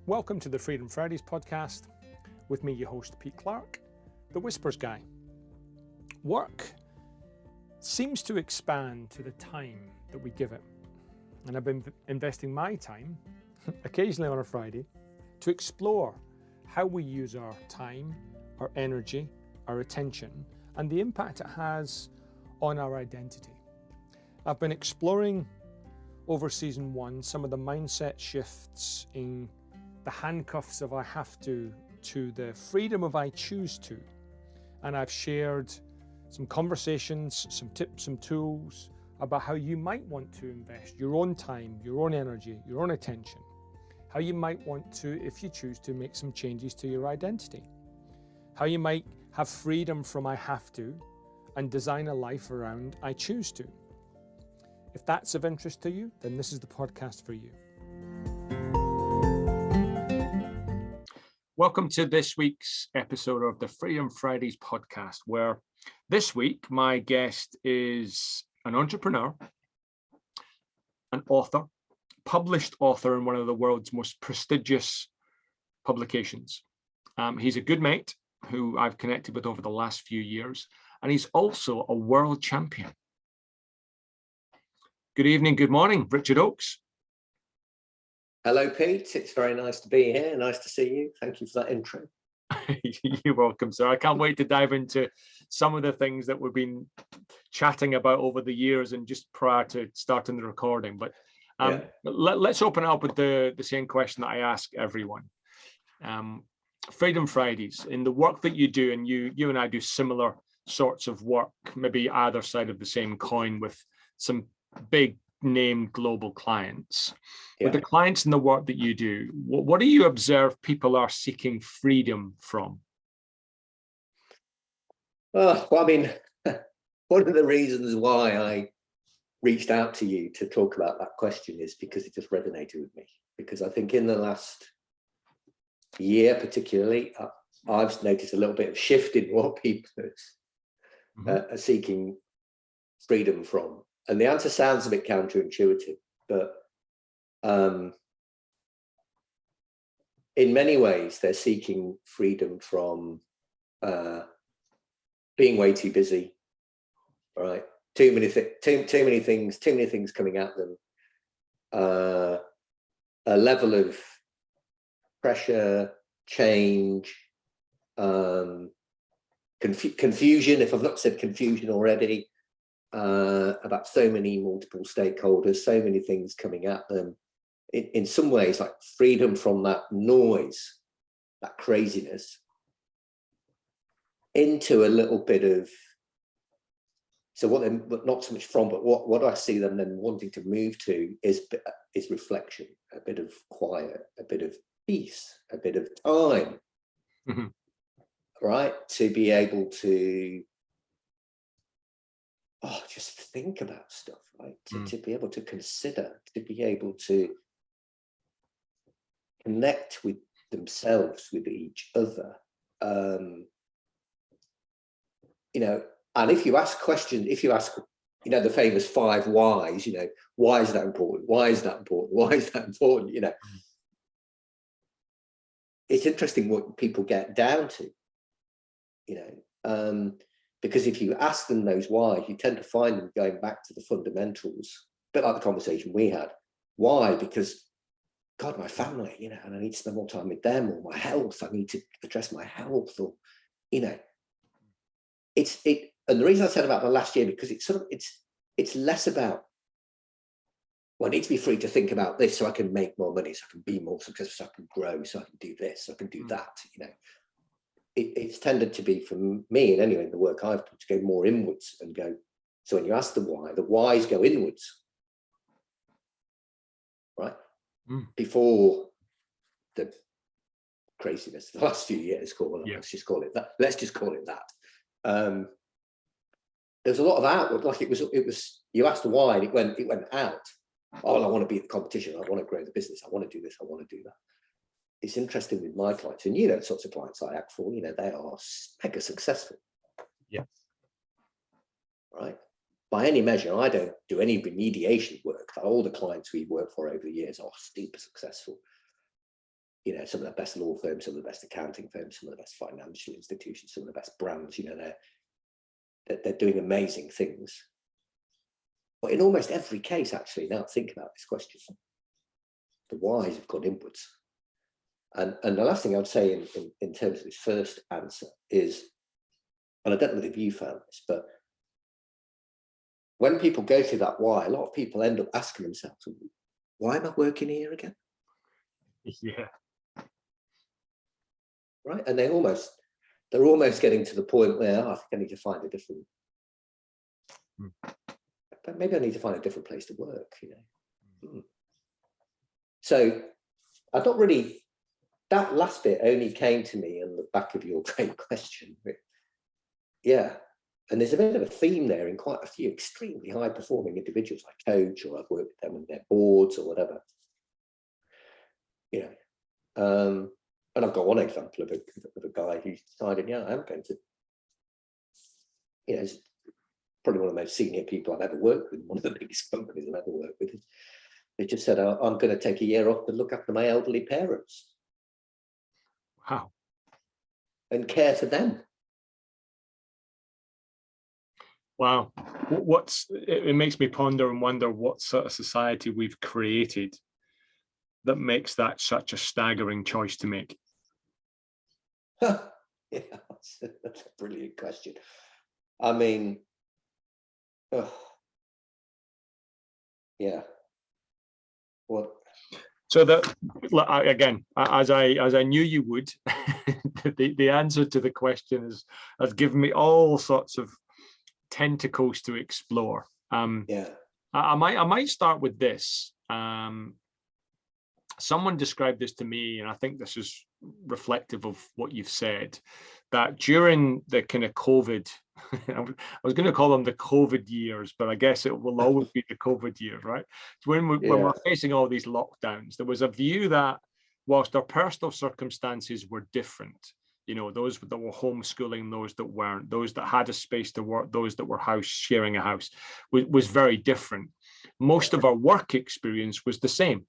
Welcome to the Freedom Fridays podcast. With me, your host, Pete Clark, the Whispers guy. Work seems to expand to the time that we give it. And I've been investing my time, occasionally on a Friday, to explore how we use our time, our energy, our attention, and the impact it has on our identity. I've been exploring over season 1 some of the mindset shifts in the handcuffs of I have to the freedom of I choose to. And I've shared some conversations, some tips, some tools about how you might want to invest your own time, your own energy, your own attention. How you might want to, if you choose to, make some changes to your identity. How you might have freedom from I have to and design a life around I choose to. If that's of interest to you, then this is the podcast for you. Welcome to this week's episode of the Freedom Fridays podcast, where this week my guest is an entrepreneur, an author, published author in one of the world's most prestigious publications. He's a good mate who I've connected with over the last few years, and he's also a world champion. Good evening, good morning, Richard Oakes. Hello, Pete. It's very nice to be here. Nice to see you. Thank you for that intro. You're welcome, sir. I can't wait to dive into some of the things that we've been chatting about over the years and just prior to starting the recording. But let's open up with the same question that I ask everyone. Freedom Fridays, in the work that you do, and you and I do similar sorts of work, maybe either side of the same coin with some big name global clients. With the clients and the work that you do, what do you observe people are seeking freedom from? Well, I mean, one of the reasons why I reached out to you to talk about that question is because it just resonated with me. Because I think in the last year, particularly, I've noticed a little bit of shift in what people are seeking freedom from. And the answer sounds a bit counterintuitive, but in many ways, they're seeking freedom from being way too busy, right? Too many things coming at them. A level of pressure, change, confusion, if I've not said confusion already, about so many multiple stakeholders, so many things coming at them. In some ways, like freedom from that noise, that craziness, into a little bit of, so what they're not so much from, but what I see them then wanting to move to is reflection, a bit of quiet, a bit of peace, a bit of time, right? To be able to just think about stuff, right? To be able to consider, to be able to connect with themselves, with each other. And if you ask questions, the famous 5 whys, why is that important? Why is that important? Why is that important? It's interesting what people get down to, because if you ask them those whys, you tend to find them going back to the fundamentals, a bit like the conversation we had. Why? Because, God, my family, and I need to spend more time with them, or my health, I need to address my health, or, and the reason I said about the last year, because it's less about, well, I need to be free to think about this so I can make more money, so I can be more successful, so I can grow, so I can do this, so I can do that, It's tended to be, for me, and anyway, the work I've done, to go more inwards and go. So when you ask the whys go inwards, right? Before the craziness of the last few years, let's just call it that. There's a lot of outward, like it was. You asked the why, and it went out. Oh, I want to be the competition. I want to grow the business. I want to do this. I want to do that. It's interesting with my clients, and the sorts of clients I act for, they are mega successful. Yeah. Right. By any measure, I don't do any remediation work. All the clients we've worked for over the years are super successful. some of the best law firms, some of the best accounting firms, some of the best financial institutions, some of the best brands, they're doing amazing things. But in almost every case, actually, now think about this question, the whys have gone inwards. And the last thing I would say in terms of this first answer is, and I don't know if you found this, but when people go through that why, a lot of people end up asking themselves, why am I working here again? Yeah. Right. And they're almost getting to the point where I think I need to find a different, maybe I need to find a different place to work, So I don't really, that last bit only came to me on the back of your great question. Yeah. And there's a bit of a theme there in quite a few extremely high performing individuals I coach, or I've worked with them on their boards or whatever. And I've got one example of a guy who decided, yeah, I'm going to, he's probably one of the most senior people I've ever worked with, one of the biggest companies I've ever worked with. They just said, I'm going to take a year off to look after my elderly parents. Wow. And care for them. Wow. It makes me ponder and wonder what sort of society we've created that makes that such a staggering choice to make. Yeah, that's a brilliant question. I mean, yeah. What? So that, again, as I knew you would, the answer to the question has given me all sorts of tentacles to explore. Yeah. I might start with this. Someone described this to me, and I think this is reflective of what you've said, that during the kind of COVID, I was going to call them the COVID years, but I guess it will always be the COVID years, right? So when we're facing all these lockdowns, there was a view that whilst our personal circumstances were different, those that were homeschooling, those that weren't, those that had a space to work, those that were sharing a house, was very different. Most of our work experience was the same.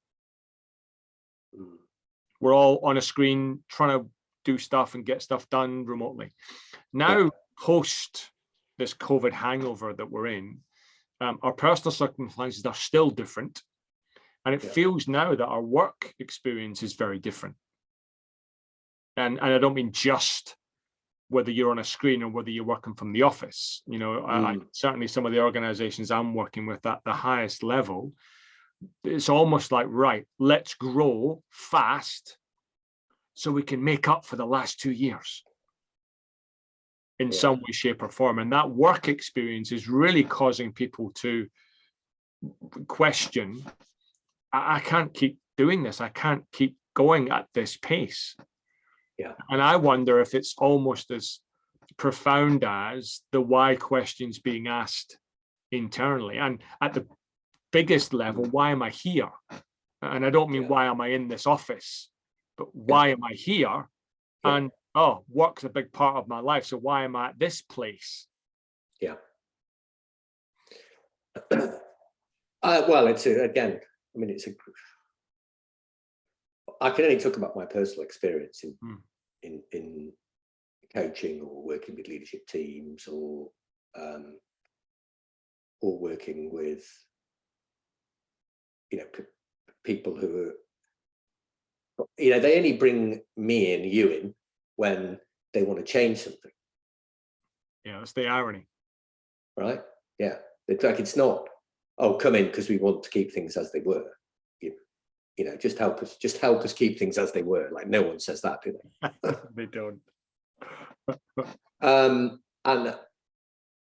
We're all on a screen trying to do stuff and get stuff done remotely. Now, post this COVID hangover that we're in, our personal circumstances are still different. And it feels now that our work experience is very different. And I don't mean just whether you're on a screen or whether you're working from the office. Certainly some of the organizations I'm working with at the highest level, it's almost like, right, let's grow fast so we can make up for the last 2 years in some way, shape, or form. And that work experience is really causing people to question, I can't keep doing this. I can't keep going at this pace. Yeah. And I wonder if it's almost as profound as the why questions being asked internally. And at the biggest level, why am I here? And I don't mean why am I in this office, but why am I here? And work's a big part of my life, so why am I at this place? Yeah. Well, I can only talk about my personal experience in coaching or working with leadership teams or working with people who are, they only bring me and you in when they want to change something. Yeah, that's the irony. Right? Yeah. It's like, it's not, oh, come in because we want to keep things as they were. Just help us keep things as they were. Like, no one says that, do they? They don't. And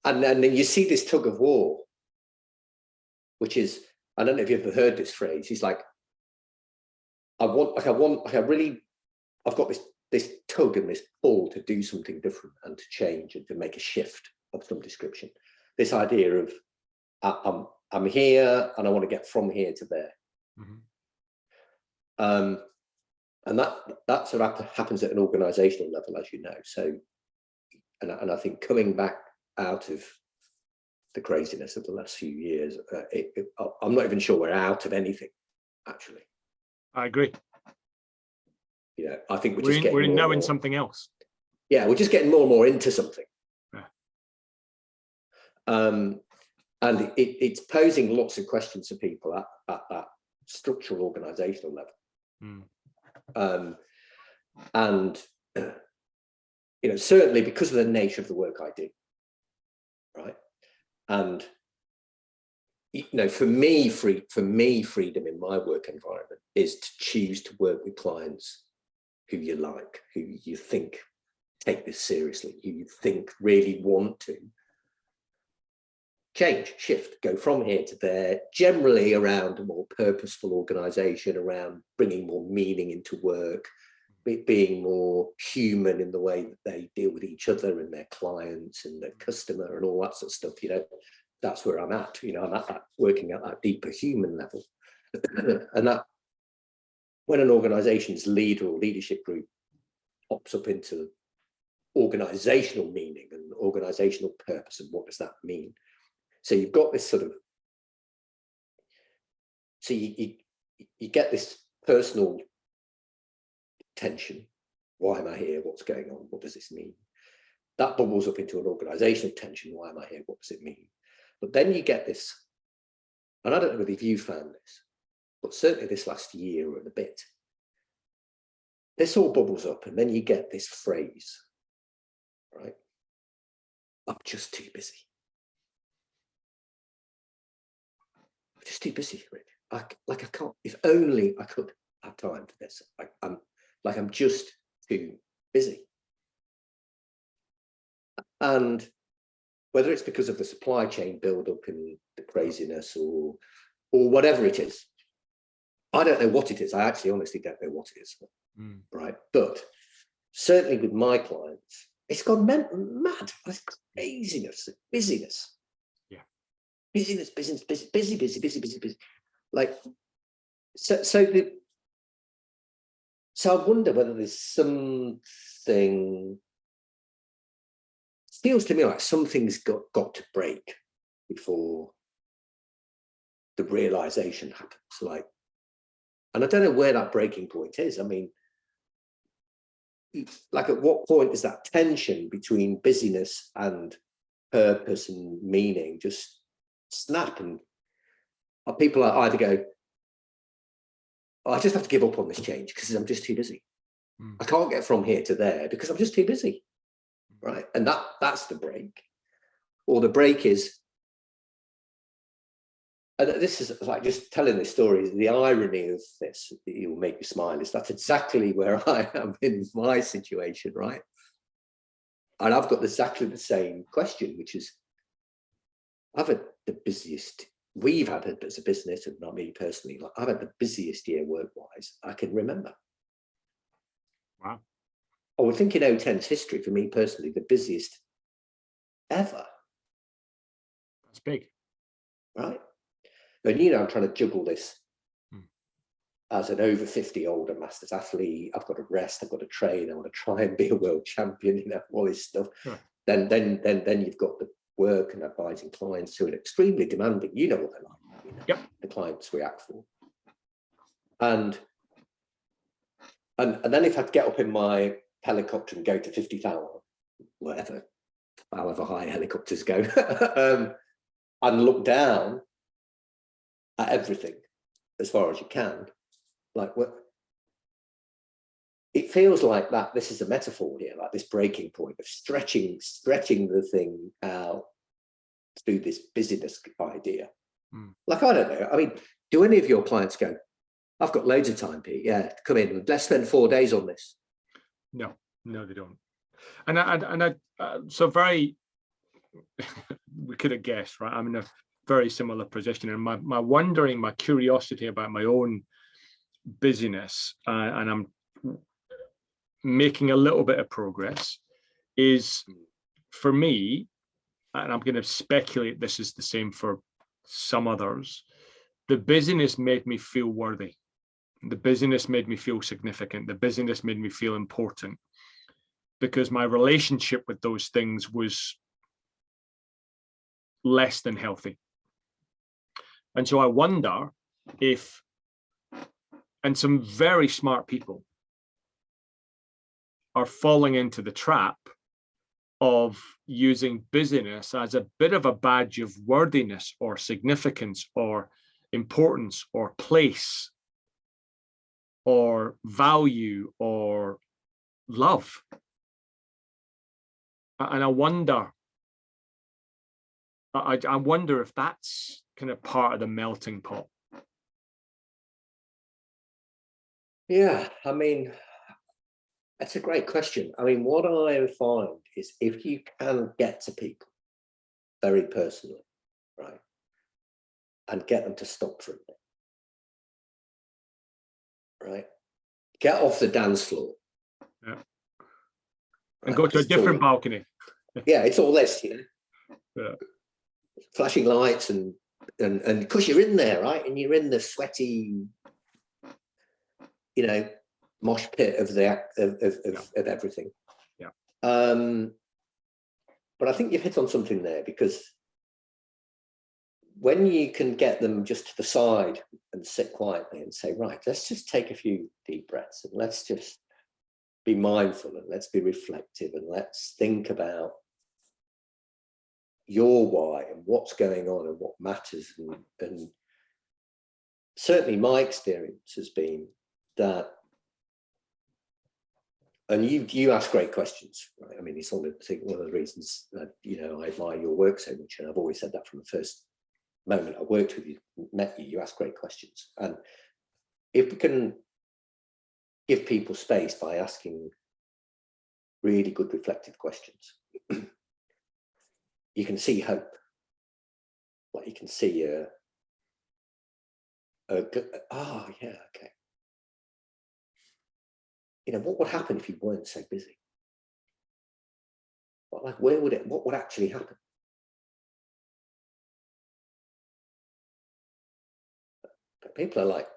then you see this tug of war, which is, I don't know if you've ever heard this phrase. He's like, I've got this tug and this pull to do something different and to change and to make a shift of some description. This idea of I'm here and I want to get from here to there. And that sort of happens at an organizational level, as you know. So, and I think coming back out of the craziness of the last few years, I'm not even sure we're out of anything, actually. I agree. I think we're just getting we're more now and in more, something else. yeah, we're just getting more and more into something. Yeah. And it's posing lots of questions to people at that structural organizational level. And certainly because of the nature of the work I do, right? And for me, freedom in my work environment is to choose to work with clients who you like, who you think take this seriously, who you think really want to change, shift, go from here to there, generally around a more purposeful organization, around bringing more meaning into work, being more human in the way that they deal with each other and their clients and their customer and all that sort of stuff. That's where I'm at. I'm at that, working at that deeper human level. And that when an organization's leader or leadership group pops up into organizational meaning and organizational purpose, and what does that mean? So you've got this sort of, so you get this personal tension. Why am I here? What's going on? What does this mean? That bubbles up into an organizational tension. Why am I here? What does it mean? But then you get this, and I don't know whether you found this, but certainly this last year and a bit, this all bubbles up, and then you get this phrase, right? I'm just too busy. I'm just too busy, Rick. I can't, if only I could have time for this. I'm just too busy. And whether it's because of the supply chain build-up and the craziness or whatever it is, I don't know what it is. I actually honestly don't know what it is, right? But certainly with my clients, it's gone mad. It's craziness, busyness. Yeah. Busyness, busy. Like, so I wonder whether there's something, feels to me like something's got to break before the realization happens. And I don't know where that breaking point is. I mean, like, at what point is that tension between busyness and purpose and meaning just snap, and people either go, oh, I just have to give up on this change because I'm just too busy. I can't get from here to there because I'm just too busy, right? And that's the break. Or the break is, and this is like, just telling this story, the irony of this, it will make you smile, is that's exactly where I am in my situation, right? And I've got exactly the same question, which is, I've had the busiest, we've had it as a business, and not me personally, like, I've had the busiest year work-wise I can remember. Wow. I would think in 010's history, for me personally, the busiest ever. That's big. Right? And I'm trying to juggle this as an over 50 older masters athlete. I've got to rest, I've got to train, I want to try and be a world champion, all this stuff. Sure. Then you've got the work and advising clients who are extremely demanding. You know what they're like. Yep. The clients we act for. And then if I'd get up in my helicopter and go to 50,000, whatever, however high helicopters go, and look down at everything as far as you can, like, what it feels like that this is a metaphor here, like this breaking point of stretching the thing out through this busyness idea. Like, I don't know, I mean, do any of your clients go, I've got loads of time, Pete, yeah, come in, let's spend 4 days on this? No, they don't. And so very we could have guessed, right? I'm in a very similar position, and my wondering, my curiosity about my own busyness, and I'm making a little bit of progress, is, for me, and I'm going to speculate this is the same for some others, the busyness made me feel worthy. The busyness made me feel significant. The busyness made me feel important, because my relationship with those things was less than healthy. And so I wonder if, and some very smart people are falling into the trap of using busyness as a bit of a badge of worthiness or significance or importance or place or value or love. And I wonder if that's kind of part of the melting pot. Yeah, I mean, that's a great question. I mean, what I find is if you can get to people very personally, right, and get them to stop for a minute, right, get off the dance floor. Yeah. And go to a different balcony. Yeah, it's all this, you know. Yeah. Flashing lights and because you're in there, right, and you're in the sweaty, you know, mosh pit of everything. Yeah. But I think you've hit on something there, because when you can get them just to the side and sit quietly and say, right, let's just take a few deep breaths and let's just be mindful and let's be reflective and let's think about your why and what's going on and what matters. And certainly my experience has been that, and you ask great questions, right? I mean, it's one of the reasons that, you know, I admire your work so much, and I've always said that from the first moment I worked with you, met you. You ask great questions, and if we can give people space by asking really good reflective questions, you can see hope. Like you can see yeah, okay. You know, what would happen if you weren't so busy? Like, what would actually happen? But people are like,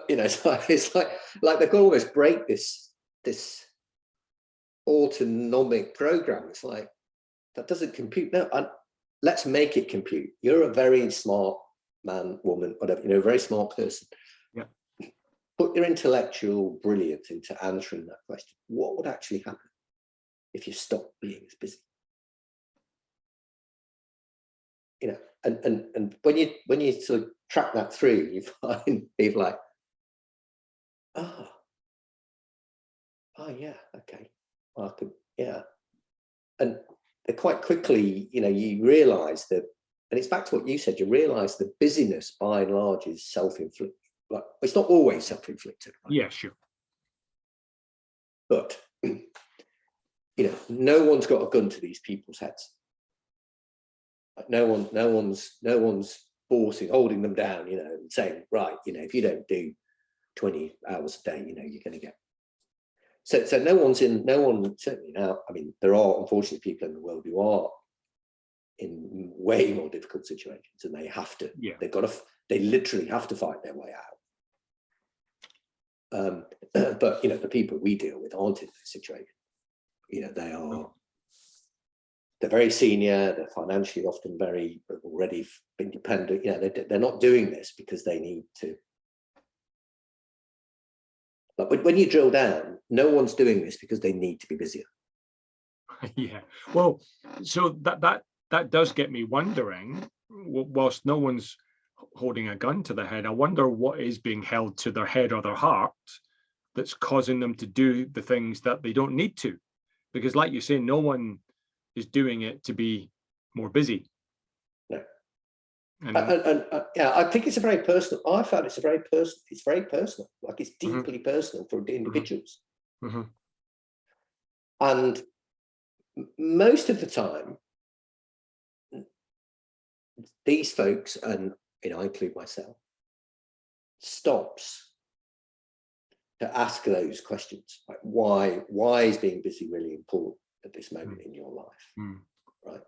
you know, it's like they could almost break this autonomic program. It's like, that doesn't compute. No, let's make it compute. You're a very smart man, woman, whatever, you know, a very smart person. Yeah. Put your intellectual brilliance into answering that question. What would actually happen if you stopped being as busy? You know, and when you sort of track that through, you find people like, oh yeah, okay, well, I could, yeah. And quite quickly, you know, you realize that, and it's back to what you said, you realize the busyness by and large is self-inflicted. Like, it's not always self-inflicted, right? Yeah, sure. But you know, no one's got a gun to these people's heads. Like, no one's holding them down, you know, and saying, right, you know, if you don't do 20 hours a day, you know, you're going to get. So no one certainly now. I mean, there are unfortunately people in the world who are in way more difficult situations, and they have to. Yeah. They literally have to fight their way out. But you know, the people we deal with aren't in this situation. You know, they're very senior. They're financially often very already independent. You know, they're not doing this because they need to. But when you drill down, no one's doing this because they need to be busier. Yeah. Well, so that does get me wondering, whilst no one's holding a gun to their head, I wonder what is being held to their head or their heart that's causing them to do the things that they don't need to. Because like you say, no one is doing it to be more busy. No. And yeah, I think it's a very personal. I found it's very personal. Like, it's deeply personal for individuals. Mm-hmm. And most of the time, these folks, and you know, I include myself, stops to ask those questions, like why is being busy really important at this moment in your life, right?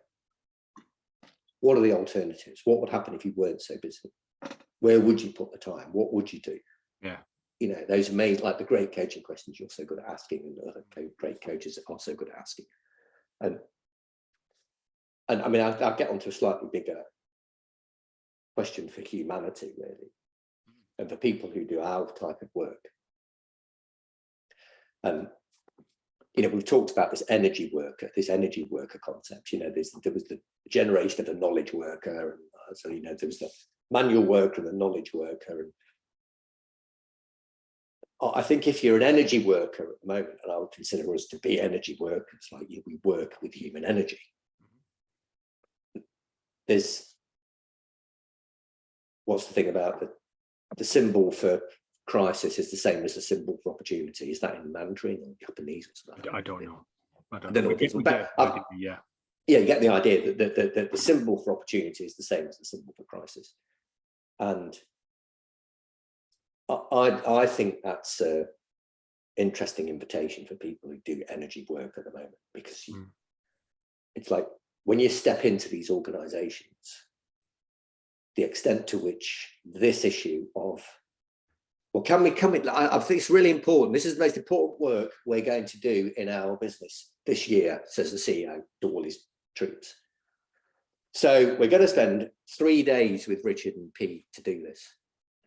What are the alternatives? What would happen if you weren't so busy? Where would you put the time? What would you do? Yeah. You know, those made, like the great coaching questions you're so good at asking, and other great coaches are so good at asking. And I mean, I'll get onto a slightly bigger question for humanity, really. and for people who do our type of work. And we've talked about this energy worker concept. There was the generation of the knowledge worker, and so there was the manual worker and the knowledge worker. And I think if you're an energy worker at the moment, and I would consider us to be energy workers, like we work with human energy. What's the thing about the symbol for crisis is the same as the symbol for opportunity? Is that in Mandarin or Japanese or something? I don't know. I don't know. Yeah. Yeah, you get the idea that the symbol for opportunity is the same as the symbol for crisis. And I think that's an interesting invitation for people who do energy work at the moment, because it's like when you step into these organizations, the extent to which this issue of, well, can we come in? I think it's really important. This is the most important work we're going to do in our business this year, says the CEO to all his troops. So we're going to spend 3 days with Richard and Pete to do this.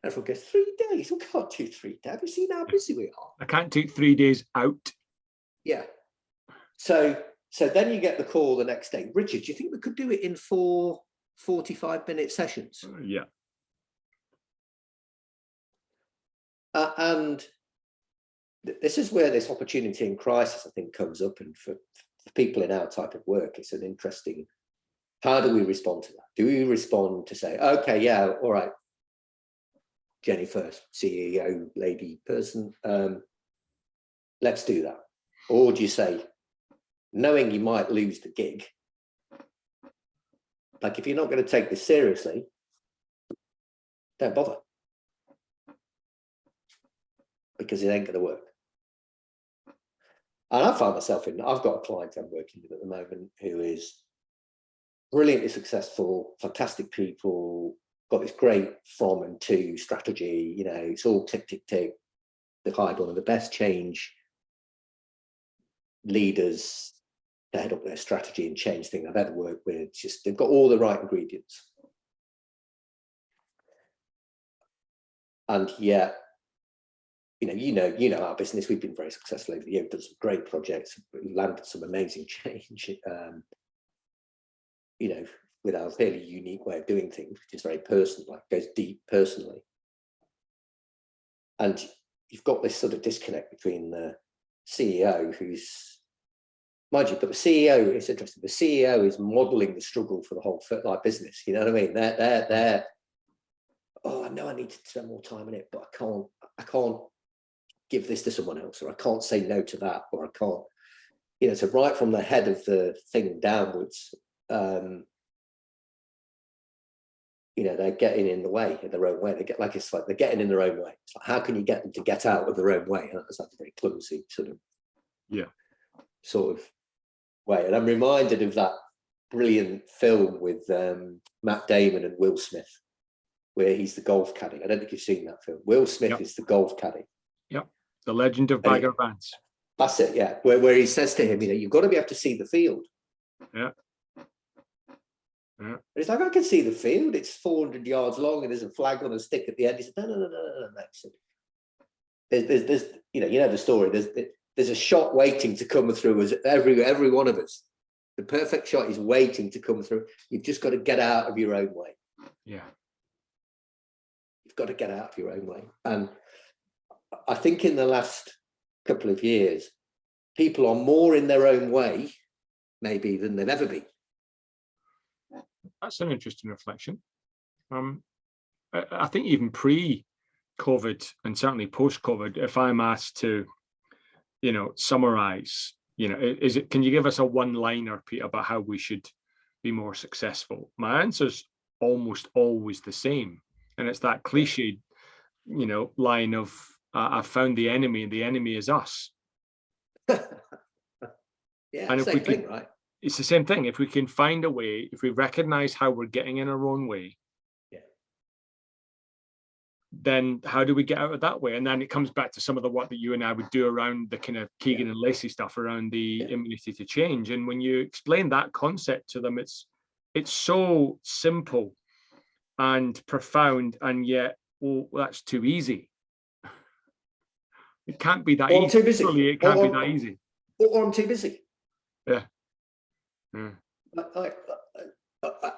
Everyone goes, 3 days? We can't do 3 days. Have you seen how busy we are? I can't take 3 days out. Yeah. So then you get the call the next day. Richard, do you think we could do it in 4 45-minute sessions? Yeah. And this is where this opportunity in crisis, I think, comes up. And for people in our type of work, it's an interesting, how do we respond to that? Do we respond to say, okay, yeah, all right, Jenny first, CEO, lady person, let's do that? Or do you say, knowing you might lose the gig, like if you're not going to take this seriously, don't bother, because it ain't going to work. And I find myself I've got a client I'm working with at the moment who is brilliantly successful, fantastic people, got this great from and to strategy, it's all tick, tick, tick. They've hired one of the best change leaders to head up their strategy and change thing I've ever worked with. Just, they've got all the right ingredients. And yet, you know our business, we've been very successful over the years, done some great projects, landed some amazing change, with our fairly unique way of doing things, which is very personal, like goes deep personally. And you've got this sort of disconnect between the CEO, who's, mind you, but the CEO, it's interesting, the CEO is modeling the struggle for the whole business, you know what I mean? They're oh, I know I need to spend more time on it, but I can't give this to someone else, or I can't say no to that, or I can't, so right from the head of the thing downwards, they're getting in the way, in their own way. They're getting in their own way. It's like, how can you get them to get out of their own way? And that's a very clumsy sort of way. And I'm reminded of that brilliant film with Matt Damon and Will Smith, where he's the golf caddy. I don't think you've seen that film. Will Smith is the golf caddy. Yep. The Legend of Bagger Vance. That's it, yeah. Where he says to him, you've got to be able to see the field. Yeah. Yeah. It's like, I can see the field. It's 400 yards long and there's a flag on a stick at the end. He said, no. There's the story. There's a shot waiting to come through as every one of us. The perfect shot is waiting to come through. You've just got to get out of your own way. Yeah. You've got to get out of your own way. And I think in the last couple of years, people are more in their own way, maybe, than they've ever been. That's an interesting reflection. I think even pre-COVID and certainly post-COVID, if I'm asked to, summarize, can you give us a one-liner, Pete, about how we should be more successful? My answer's almost always the same. And it's that cliched, line of, I've found the enemy and the enemy is us. Yeah, and same thing, right? It's the same thing. If we can find a way, if we recognize how we're getting in our own way, then how do we get out of that way? And then it comes back to some of the work that you and I would do around the kind of Keegan and Lacey stuff around the immunity to change. And when you explain that concept to them, it's so simple and profound, and yet well, that's too easy. It can't be that Or easy. I'm too busy. Surely it can't be that easy. Or I'm too busy. Yeah.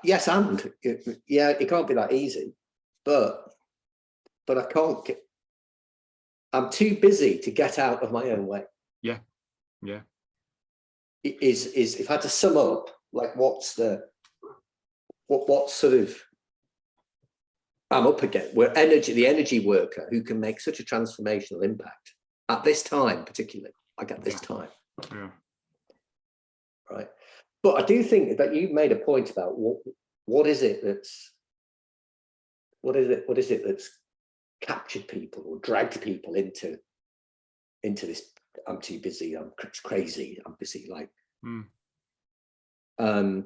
Yes, and yeah, it can't be that easy, but I can't get. I'm too busy to get out of my own way. Yeah, yeah. Is if I had to sum up, like, what's the what sort of I'm up against? We're the energy worker who can make such a transformational impact at this time, particularly like at this time. Yeah. Right. But I do think that you made a point about what is it that's captured people or dragged people into this. I'm too busy. I'm crazy. I'm busy. Like, you know,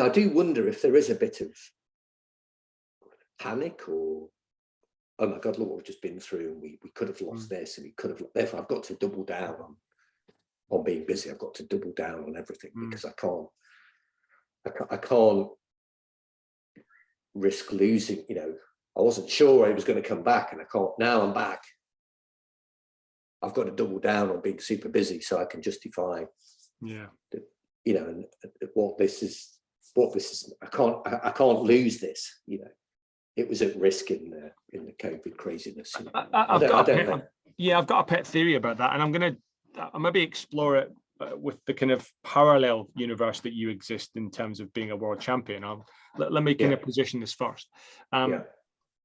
I do wonder if there is a bit of panic or, oh my God, look what we've just been through, and we could have lost this, and we could have. Therefore, I've got to double down on being busy. I've got to double down on everything because I can't risk losing. You know, I wasn't sure I was going to come back, and I can't. Now I'm back. I've got to double down on being super busy so I can justify. Yeah. You know, and what this is. I can't lose this. You know, it was at risk in the COVID craziness. You know? I've got a pet theory about that, and I'll maybe explore it with the kind of parallel universe that you exist in terms of being a world champion. Let me kind of position this first.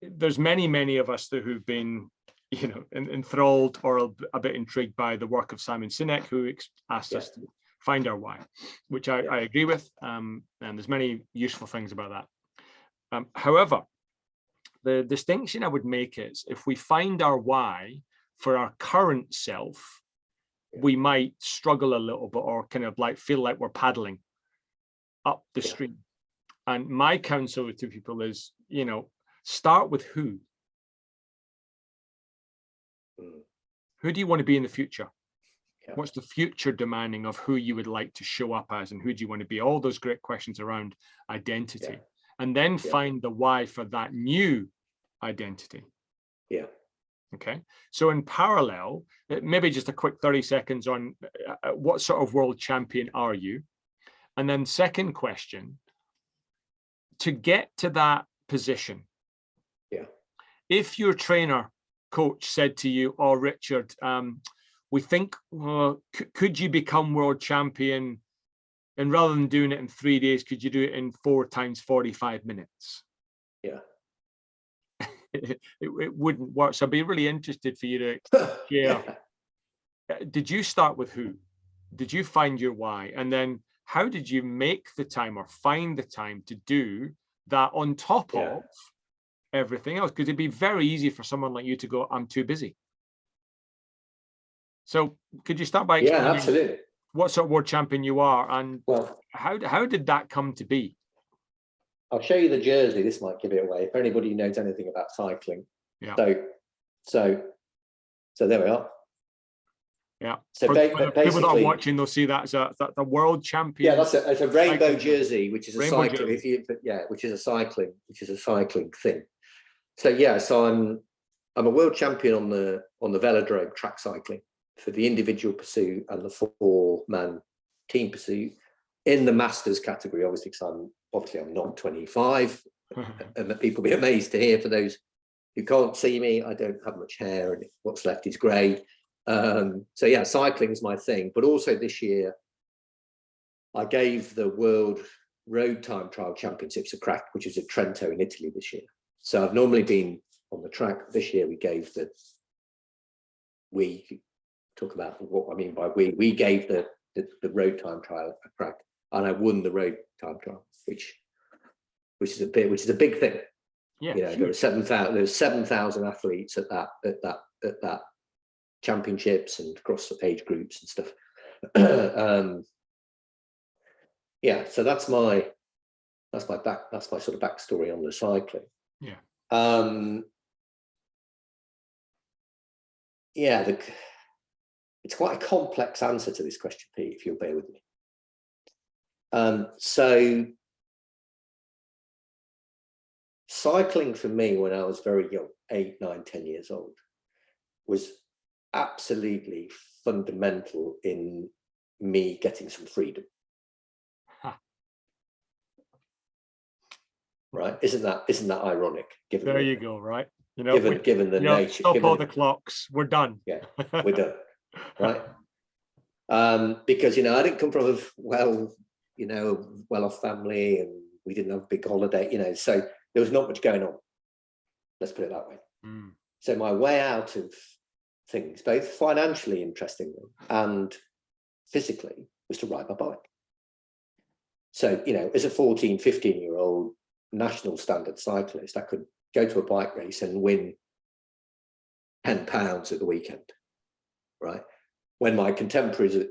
There's many of us who've been, you know, enthralled or a bit intrigued by the work of Simon Sinek, who asked us to find our why, which I agree with, and there's many useful things about that. However, the distinction I would make is if we find our why for our current self, we might struggle a little bit or kind of like feel like we're paddling up the stream. And my counsel to people is, you know, start with who. Who do you want to be in the future? What's the future demanding of who you would like to show up as, and who do you want to be? All those great questions around identity. And then find the why for that new identity. Yeah. Okay. So in parallel, maybe just a quick 30 seconds on what sort of world champion are you? And then second question, to get to that position. Yeah. If your trainer coach said to you, oh, Richard, we think, could you become world champion? And rather than doing it in 3 days, could you do it in 4 times 45 minutes? Yeah. It wouldn't work. So I'd be really interested for you to share. Did you start with who? Did you find your why? And then how did you make the time or find the time to do that on top of everything else? Because it'd be very easy for someone like you to go, I'm too busy. So could you start by explaining what sort of world champion you are, and how did that come to be? I'll show you the jersey. This might give it away if anybody knows anything about cycling. Yeah. So there we are. Yeah. So for people that are watching, they'll see that as a world champion. Yeah, it's a rainbow jersey, which is a cycling. Which is a cycling thing. So I'm a world champion on the velodrome track cycling for the individual pursuit and the 4-man team pursuit. In the masters category, obviously, because I'm not 25, and that people will be amazed to hear. For those who can't see me, I don't have much hair, and what's left is grey. So yeah, cycling is my thing. But also this year, I gave the World Road Time Trial Championships a crack, which was at Trento in Italy this year. So I've normally been on the track. This year we gave talk about what I mean by we gave the road time trial a crack, and I won the road time trial, which is a big thing. Yeah, you know, there were 7,000 athletes at that championships and across the age groups and stuff. Yeah, so that's my sort of backstory on the cycling. Yeah. Yeah, it's quite a complex answer to this question, Pete, if you'll bear with me. So cycling for me when I was very young, 8, 9, 10 years old, was absolutely fundamental in me getting some freedom. Right? Isn't that ironic? Given there you go. Right. You know, given the nature. Stop all the clocks. We're done. Yeah, we're done. Right. Because I didn't come from a well-off family, and we didn't have a big holiday. So there was not much going on. Let's put it that way. So my way out of things, both financially, interestingly, and physically, was to ride my bike. So, as a 14, 15-year-old national standard cyclist, I could go to a bike race and win £10 at the weekend, right? When my contemporaries at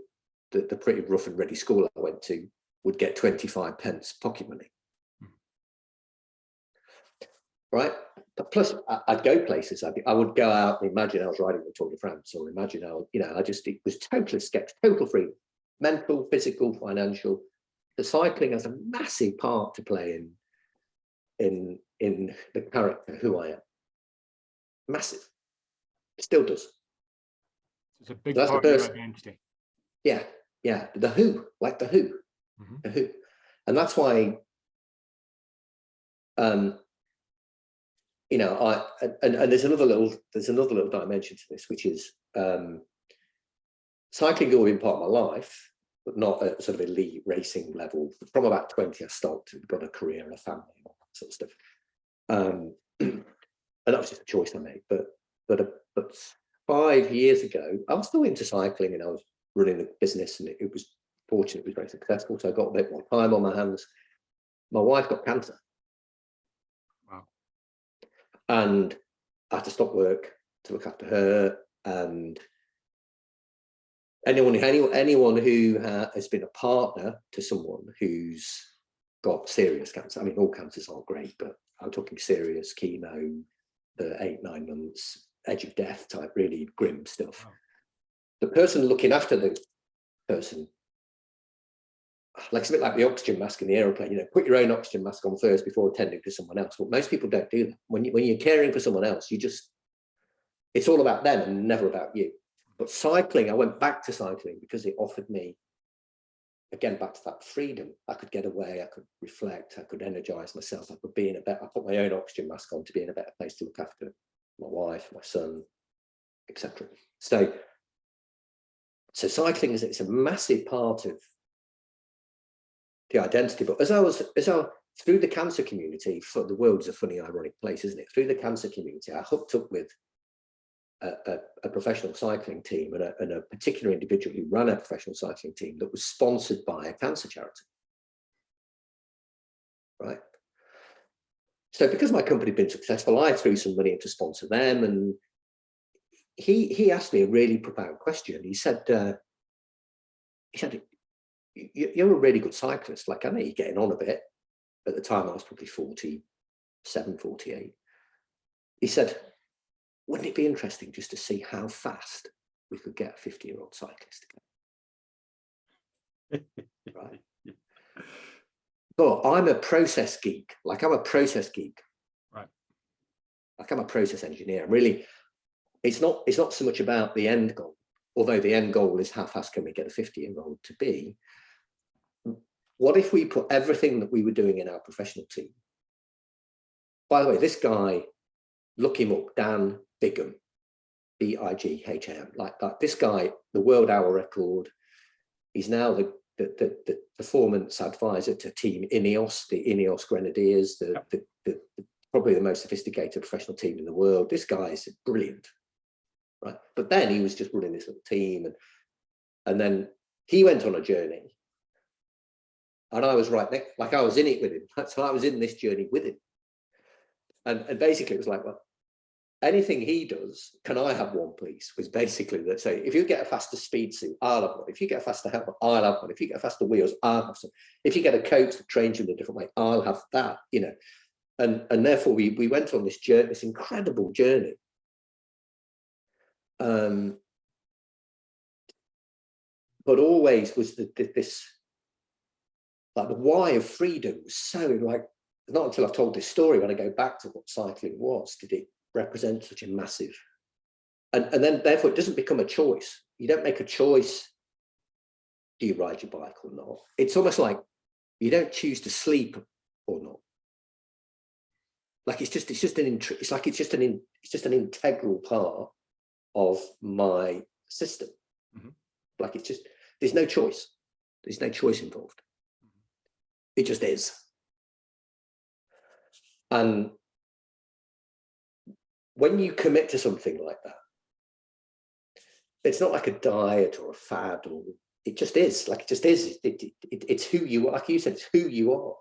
the pretty rough and ready school I went to would get 25 pence pocket money, right? But plus, I'd go places. I would go out and imagine I was riding the Tour de France, or imagine it was total escape, total freedom, mental, physical, financial. The cycling has a massive part to play in the character who I am. Massive. It still does. It's a big part of your identity. Yeah. The Who, like the Who. The Who. And that's why and there's another little dimension to this, which is cycling always been part of my life, but not at sort of elite racing level. From about 20, I stopped and got a career and a family and all that sort of stuff. And that was just a choice I made. But 5 years ago, I was still into cycling, and I was running a business, and it was fortunate, it was very successful. So I got a bit more time on my hands. My wife got cancer. Wow. And I had to stop work to look after her. And anyone who has been a partner to someone who's got serious cancer, I mean, all cancers aren't great, but I'm talking serious chemo, the 8-9 months, edge of death type, really grim stuff. Wow. The person looking after the person, like it's a bit like the oxygen mask in the aeroplane, put your own oxygen mask on first before attending to someone else. Well, most people don't do that. When you're caring for someone else, it's all about them and never about you. But cycling, I went back to cycling because it offered me, again, back to that freedom. I could get away, I could reflect, I could energize myself, I could be I put my own oxygen mask on to be in a better place to look after my wife, my son, etc. So cycling it's a massive part of the identity. But as I through the cancer community, for the world's a funny, ironic place, isn't it? Through the cancer community, I hooked up with a professional cycling team and a particular individual who ran a professional cycling team that was sponsored by a cancer charity. Right. So because my company had been successful, I threw some money in to sponsor them. And he asked me a really profound question. He said, you're a really good cyclist. Like, I know you're getting on a bit. At the time, I was probably 47, 48. He said, wouldn't it be interesting just to see how fast we could get a 50-year-old cyclist to go? Right. But I'm a process geek. Like, I'm a process geek. Right. Like, I'm a process engineer. Really, it's not so much about the end goal, although the end goal is how fast can we get a 50-year-old to be. What if we put everything that we were doing in our professional team? By the way, this guy, look him up, Dan Bigham, Bigham, like this guy, the world hour record. He's now the performance advisor to Team Ineos, the Ineos Grenadiers, the probably the most sophisticated professional team in the world. This guy is brilliant, right? But then he was just running this little team, and then he went on a journey, and I was right next, like I was in it with him. So I was in this journey with him, and basically it was like, well, anything he does, can I have one, please? Was basically that. So if you get a faster speed suit, I'll have one. If you get a faster helmet, I'll have one. If you get faster wheels, I'll have some. If you get a coach that trains you in a different way, I'll have that. And therefore we went on this journey, this incredible journey. But always was this, like, the why of freedom was so like not until I've told this story, when I go back to what cycling was, did it represent such a massive, and then therefore it doesn't become a choice. You don't make a choice. Do you ride your bike or not? It's almost like you don't choose to sleep or not. Like it's just an integral part of my system. Mm-hmm. Like it's just, there's no choice. There's no choice involved. It just is. And when you commit to something like that, it's not like a diet or a fad, or it just is. Like it just is. It's who you are. Like you said, it's who you are.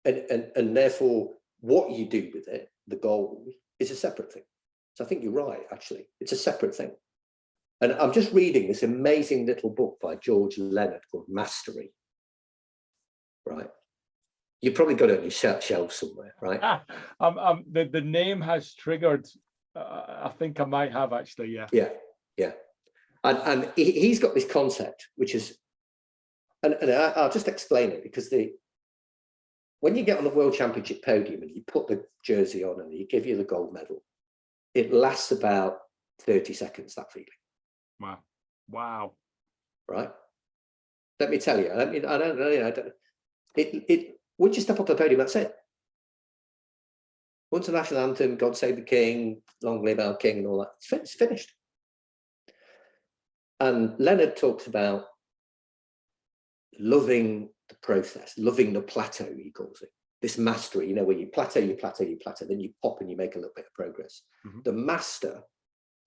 And therefore what you do with it, the goal, is a separate thing. So I think you're right, actually. It's a separate thing. And I'm just reading this amazing little book by George Leonard called Mastery. Right. You've probably got it on your shelf somewhere, right? The name has triggered. I think I might have, actually. Yeah. And he's got this concept, which is, and I'll just explain it, because when you get on the World Championship podium and you put the jersey on and you give you the gold medal, it lasts about 30 seconds, that feeling. Wow. Right. Let me tell you, I don't know. Once you step up the podium, that's it. Once the national anthem, God Save the King, Long Live our King, and all that, it's finished. And Leonard talks about loving the process, loving the plateau, he calls it. This mastery, where you plateau, then you pop and you make a little bit of progress. Mm-hmm. The master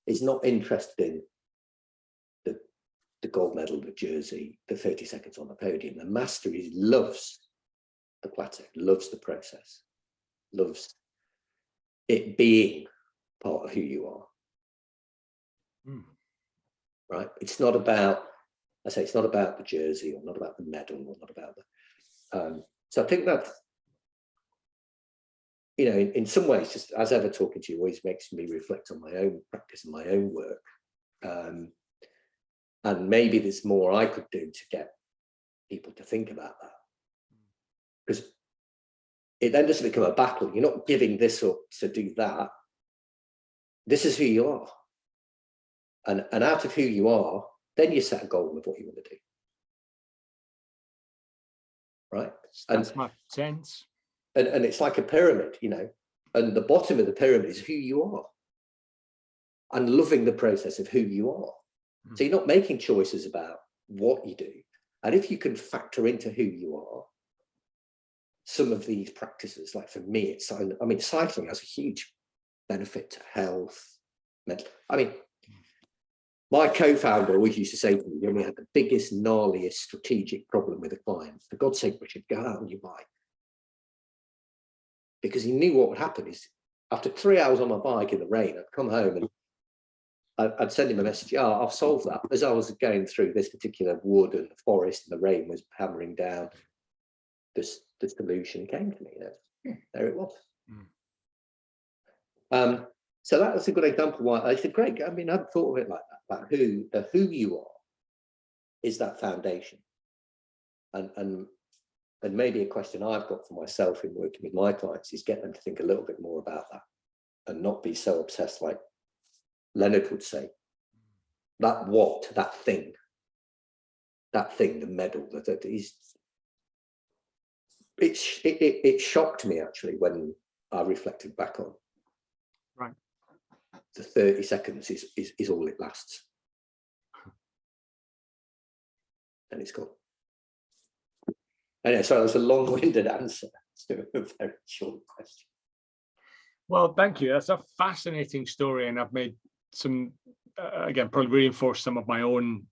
is not interested in the gold medal, the jersey, the 30 seconds on the podium. The master loves the plateau, loves the process, loves it being part of who you are. Right? It's not about, it's not about the jersey, or not about the medal, or not about the. So I think that, in some ways, just as ever talking to you always makes me reflect on my own practice and my own work. And maybe there's more I could do to get people to think about that. Because it then doesn't become a battle. You're not giving this up to do that. This is who you are. And out of who you are, then you set a goal of what you want to do. Right? That's my sense. And it's like a pyramid, and the bottom of the pyramid is who you are. And loving the process of who you are. So you're not making choices about what you do. And if you can factor into who you are, some of these practices, like for me, cycling has a huge benefit to health. My co-founder always used to say to me, when we had the biggest, gnarliest strategic problem with a client, for God's sake, Richard, go out on your bike. Because he knew what would happen is, after 3 hours on my bike in the rain, I'd come home and I'd send him a message. I'll solve that. As I was going through this particular wood and the forest and the rain was hammering down, this solution came to me. There it was. So that was a good example. Why I said, Greg, I've thought of it like that, about who you are is that foundation. And maybe a question I've got for myself in working with my clients is get them to think a little bit more about that and not be so obsessed, like Leonard would say, that thing, the medal, that is, it shocked me actually when I reflected back on. Right. The 30 seconds is all it lasts. And it's gone. Anyway, so it was a long-winded answer to a very short question. Well, thank you. That's a fascinating story, and I've made some, again, probably reinforced some of my own,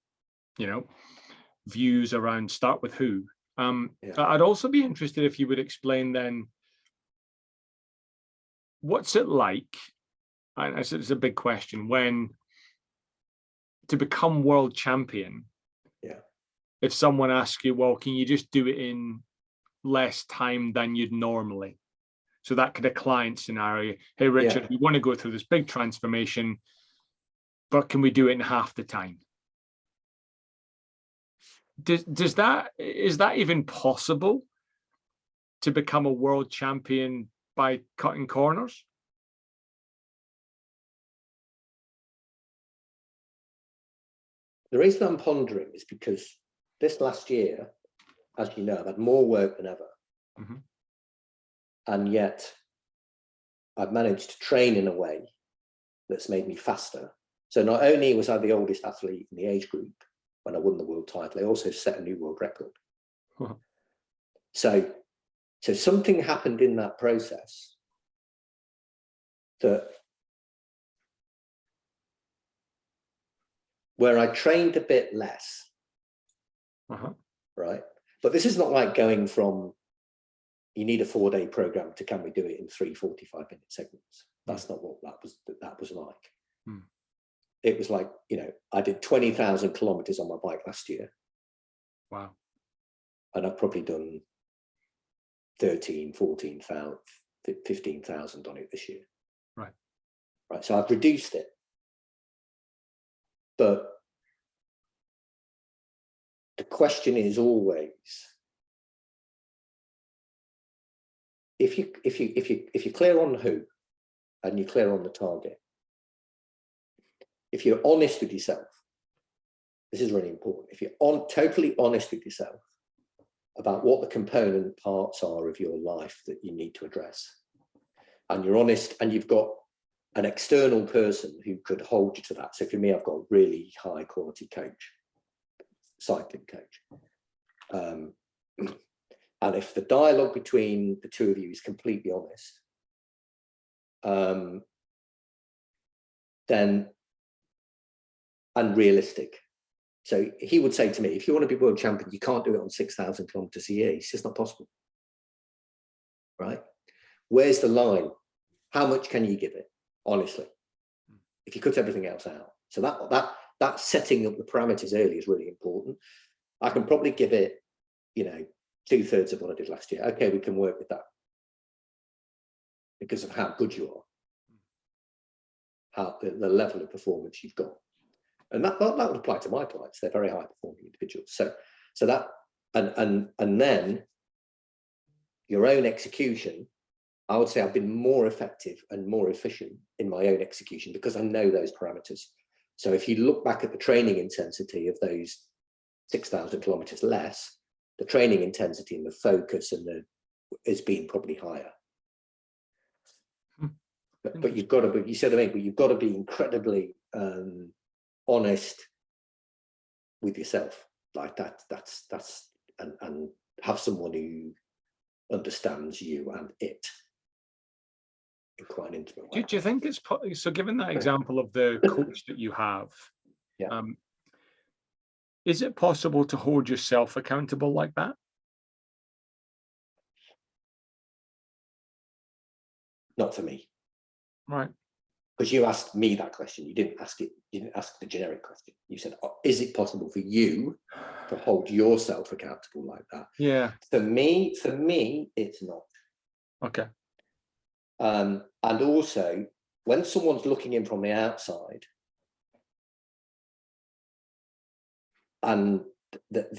views around start with who. I'd also be interested if you would explain then, what's it like, and it's a big question, when to become world champion, if someone asks you, well, can you just do it in less time than you'd normally? So that could be a client scenario. Hey, Richard, we want to go through this big transformation, but can we do it in half the time? Is that even possible? to become a world champion by cutting corners? The reason I'm pondering is because this last year, as you know, I've had more work than ever. Mm-hmm. And yet I've managed to train in a way that's made me faster. So not only was I the oldest athlete in the age group when I won the world title, I also set a new world record. Huh. So something happened in that process that where I trained a bit less, right? But this is not like going from, you need a 4-day program to can we do it in 3 45-minute segments. That's not what that was like. Mm. It was like, you know, I did 20,000 kilometers on my bike last year. Wow. And I've probably done 13, 14,000, 15,000 on it this year. Right. Right. So I've reduced it. But the question is always, if you're clear on who and you're clear on the target, if you're honest with yourself, this is really important. If you're totally honest with yourself about what the component parts are of your life that you need to address, and you're honest, and you've got an external person who could hold you to that. So for me, I've got a really high quality coach, cycling coach. And if the dialogue between the two of you is completely honest, then, and realistic. So he would say to me, if you want to be world champion, you can't do it on 6,000 kilometers a year. It's just not possible, right? Where's the line? How much can you give it, honestly, if you cut everything else out? So that setting up the parameters early is really important. I can probably give it, you know, 2/3 of what I did last year. Okay, we can work with that because of how good you are, how the level of performance you've got. And that would apply to my clients. They're very high performing individuals. So that, and then your own execution, I would say I've been more effective and more efficient in my own execution because I know those parameters. So if you look back at the training intensity of those 6,000 kilometers less, the training intensity and the focus and has been probably higher. But you've got to be, you said to me, but you've got to be incredibly honest with yourself, like that's and have someone who understands you and it in quite an intimate way. Do you think it's so? Given that example of the coach that you have, yeah, is it possible to hold yourself accountable like that? Not for me, Right? because you asked me that question. You didn't ask it. You didn't ask the generic question. You said, oh, "Is it possible for you to hold yourself accountable like that?" Yeah. For me, it's not. Okay. And also, when someone's looking in from the outside, and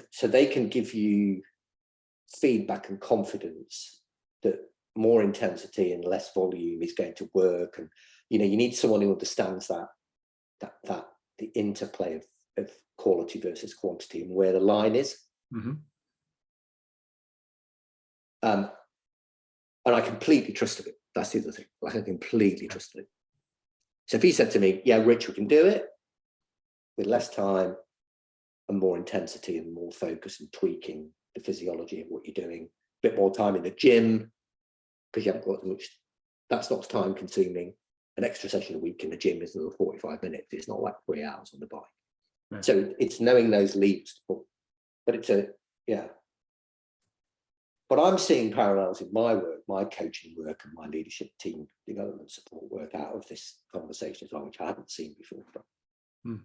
so they can give you feedback and confidence that more intensity and less volume is going to work, and you know, you need someone who understands that the interplay of quality versus quantity and where the line is. Mm-hmm. And I completely trusted it. That's the other thing. Like I completely trusted it. So if he said to me, "Yeah, Rich, we can do it with less time and more intensity and more focus and tweaking the physiology of what you're doing, a bit more time in the gym because you haven't got as much, that's not time consuming. An extra session a week in the gym is another 45 minutes. It's not like 3 hours on the bike." Right. So it's knowing those levers to pull. But it's yeah. But I'm seeing parallels in my work, my coaching work and my leadership team development support work out of this conversation as well, which I haven't seen before.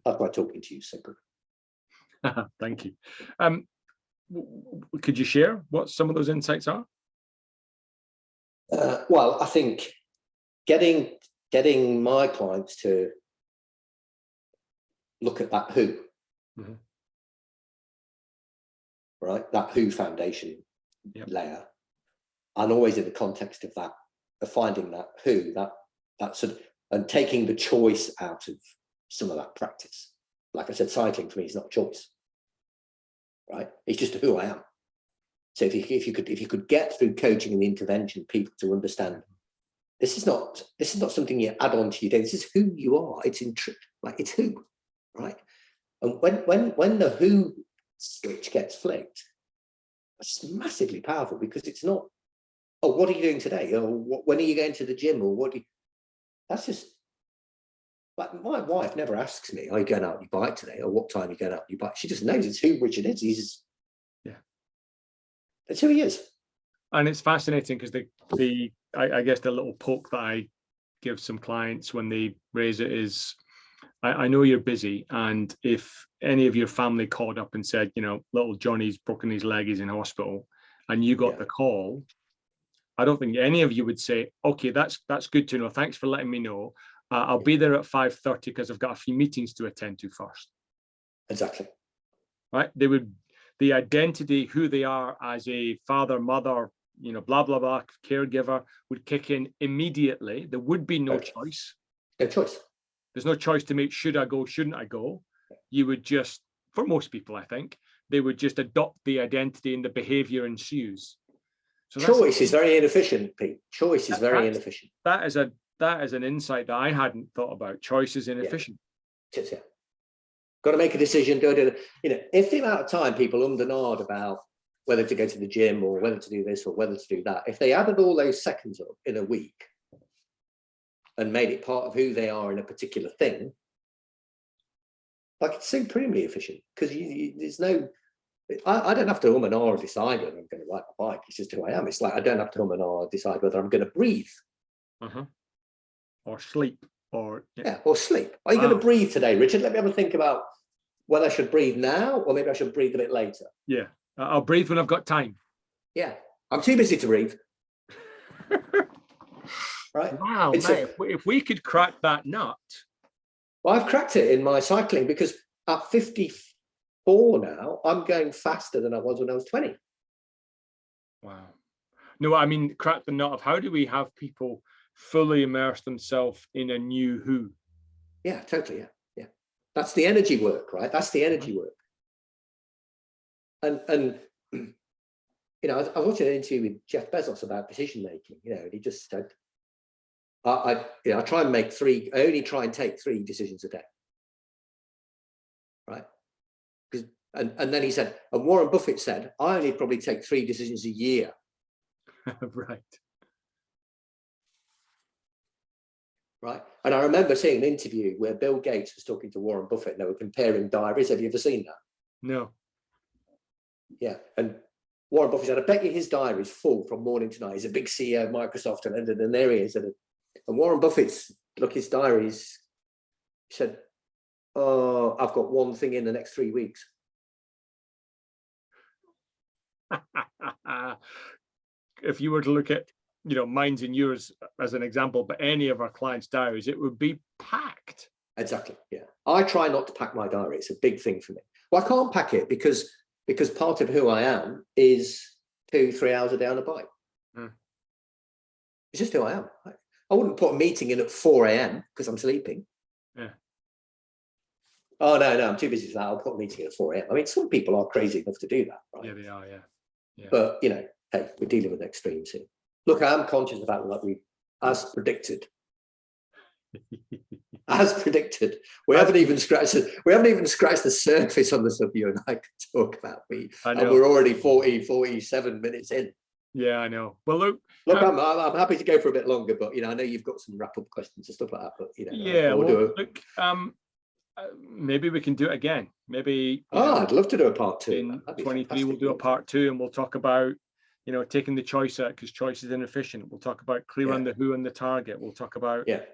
That's why talking to you is so good. Thank you. Could you share what some of those insights are? Well, I think getting my clients to look at that who, right? That who foundation layer, and always in the context of that, of finding that who, that sort of, and taking the choice out of some of that practice. Like I said, cycling for me is not a choice, right? It's just who I am. So if you could get through coaching and intervention people to understand, this is not something you add on to your day. This is who you are. It's it's who, right? And when the who switch gets flicked, it's massively powerful, because it's not, oh, what are you doing today? Or when are you going to the gym? Or what do you, that's just, like, my wife never asks me, are you going out on your bike today? Or what time are you going out on your bike? She just knows it's who Richard is. That's who he is. And it's fascinating because I guess the little poke that I give some clients when they raise it is, I know you're busy, and if any of your family called up and said, little Johnny's broken his leg, he's in hospital, and you got the call, I don't think any of you would say, okay, that's good to know. Thanks for letting me know. I'll be there at 5:30 because I've got a few meetings to attend to first. Exactly. Right? The identity, who they are as a father, mother, blah, blah, blah, caregiver would kick in immediately. There would be no choice. No choice. There's no choice to make, should I go, shouldn't I go? You would just, for most people, I think, they would just adopt the identity and the behavior ensues. So choice is very inefficient, Pete. Choice is very inefficient. That is an insight that I hadn't thought about. Choice is inefficient. Yeah. Got to make a decision. If the amount of time people ummed and ahed about whether to go to the gym or whether to do this or whether to do that, if they added all those seconds up in a week and made it part of who they are in a particular thing, like, it's supremely efficient, because there's no, I don't have to and ah or decide whether I'm going to ride my bike. It's just who I am. It's like, I don't have to and ah or decide whether I'm going to breathe. Or sleep. Or sleep. Are you going to breathe today, Richard? Let me have a think about whether I should breathe now or maybe I should breathe a bit later. Yeah, I'll breathe when I've got time. Yeah, I'm too busy to breathe. Right. Wow, mate, if we could crack that nut. Well, I've cracked it in my cycling, because at 54 now, I'm going faster than I was when I was 20. Wow. No, I mean, crack the nut of how do we have people fully immerse themselves in a new who? Yeah, totally. Yeah. That's the energy work, right? That's the energy work. And I was watching an interview with Jeff Bezos about decision making. And he just said, I try and make I only try and take 3 decisions a day. Right. And then he said, and Warren Buffett said, I only probably take 3 decisions a year. Right. Right. And I remember seeing an interview where Bill Gates was talking to Warren Buffett and they were comparing diaries. Have you ever seen that? No. Yeah. And Warren Buffett said, I bet you his diary is full from morning to night. He's a big CEO of Microsoft, and there he is. And Warren Buffett's, his diaries, he said, oh, I've got one thing in the next 3 weeks. If you were to look at, mine's and yours as an example, but any of our clients' diaries, it would be packed. Exactly. Yeah. I try not to pack my diary. It's a big thing for me. Well, I can't pack it because part of who I am is 2-3 hours a day on a bike. It's just who I am. I wouldn't put a meeting in at 4 a.m. because I'm sleeping. Yeah. Oh, no, I'm too busy for that. I'll put a meeting at 4 a.m. I mean, some people are crazy enough to do that, right? Yeah, they are, yeah. But, hey, we're dealing with extremes here. Look, I am conscious of the fact that as predicted, we haven't even scratched the surface on the stuff you and I could talk about. And we're already 47 minutes in. Yeah, I know. Well, look, I'm happy to go for a bit longer, but I know you've got some wrap-up questions and stuff like that. But maybe we can do it again. Maybe. I'd love to do a part 2. In 23, we'll do a part 2, and we'll talk about taking the choice out, because choice is inefficient. We'll talk about clear on the who and the target. We'll talk about it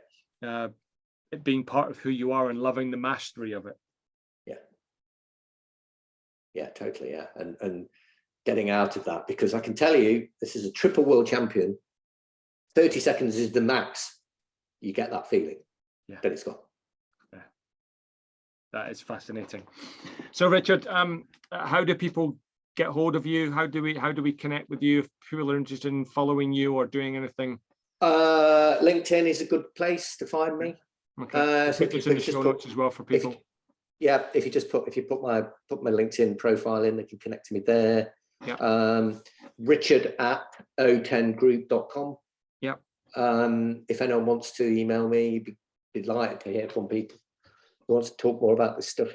being part of who you are and loving the mastery of it. Yeah, totally. Yeah, and getting out of that, because I can tell you, this is a triple world champion. 30 seconds is the max. You get that feeling. Yeah. Then it's gone. Yeah. That is fascinating. So, Richard, how do people get hold of you? How do we connect with you if people are interested in following you or doing anything? LinkedIn is a good place to find me. Okay. So Put this in the show notes as well for people. If you put my LinkedIn profile in, they can connect to me there. Yeah. Richard at o10group.com. Yeah. If anyone wants to email me, be delighted to hear from people who wants to talk more about this stuff.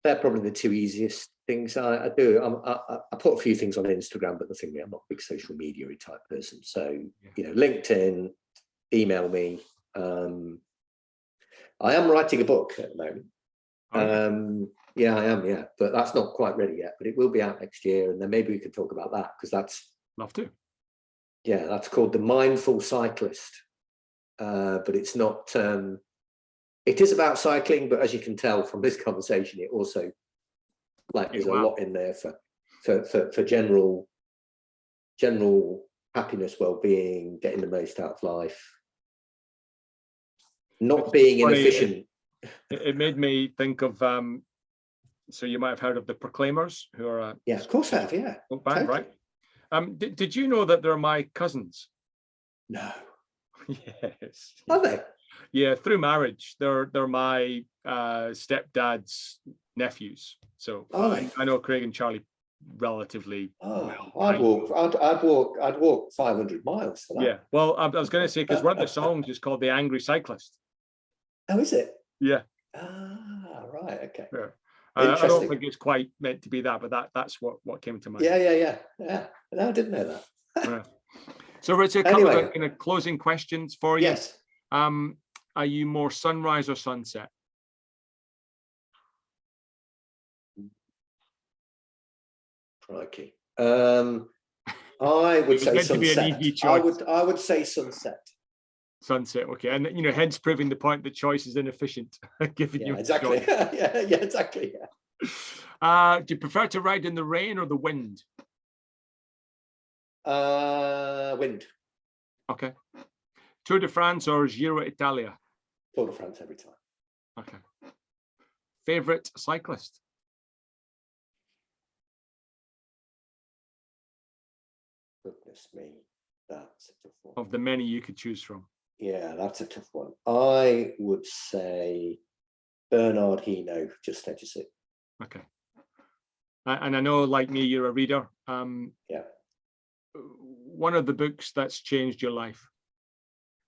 They're probably the two easiest things I do. I put a few things on Instagram, but the thing I'm not a big social media type person. So, LinkedIn, email me. I am writing a book at the moment. Yeah, I am. Yeah, but that's not quite ready yet, but it will be out next year. And then maybe we could talk about that, because that's. Love to. Yeah, that's called The Mindful Cyclist. But it's not, it is about cycling, but as you can tell from this conversation, it also, there's a lot in there for general happiness, well-being, getting the most out of life, not being inefficient. It made me think of, so you might have heard of the Proclaimers, who are yeah, of course I have, yeah. Band, totally. Right? Did you know that they're my cousins? No. Yes. Are they? Yeah, through marriage. They're my stepdad's nephews. So I know Craig and Charlie relatively well. I'd walk 500 miles for that. Yeah. Well, I was going to say, because one of the songs is called "The Angry Cyclist." Oh, is it? Yeah. Ah, right. Okay. Yeah. I don't think it's quite meant to be that, but that's what came to mind. Yeah. No, I didn't know that. Yeah. So, Richard, a couple of kind of closing questions for you. Yes. Are you more sunrise or sunset? Crikey. I would say sunset. I would say sunset. Sunset, okay. And hence proving the point that choice is inefficient. Giving you exactly. yeah, exactly. Yeah. Do you prefer to ride in the rain or the wind? Wind. Okay. Tour de France or Giro Italia? Tour de France every time. Okay. Favorite cyclist? Goodness me, that's a tough one. Of the many you could choose from. Yeah, that's a tough one. I would say Bernard Hinault, Just Edges It. Okay. And I know, like me, you're a reader. Yeah. One of the books that's changed your life?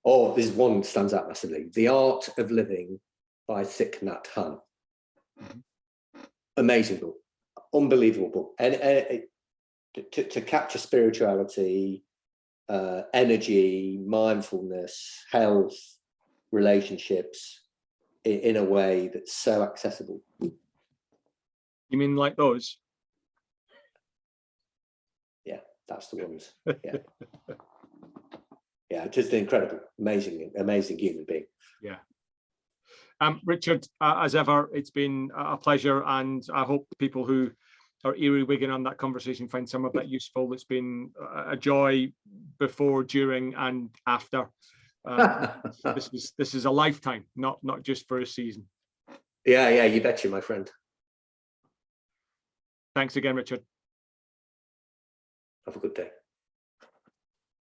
Oh, this one stands out massively. The Art of Living by Thich Nhat Hanh. Mm-hmm. Amazing book. Unbelievable book. And to capture spirituality, energy, mindfulness, health, relationships in a way that's so accessible. You mean like those? Yeah, that's the ones. Yeah. Yeah, just an incredible, amazing human being. Yeah. Richard, as ever, it's been a pleasure, and I hope the people who are earwigging on that conversation find some of that useful. It's been a joy before, during, and after. This is a lifetime, not just for a season. Yeah, you betcha, my friend. Thanks again, Richard. Have a good day.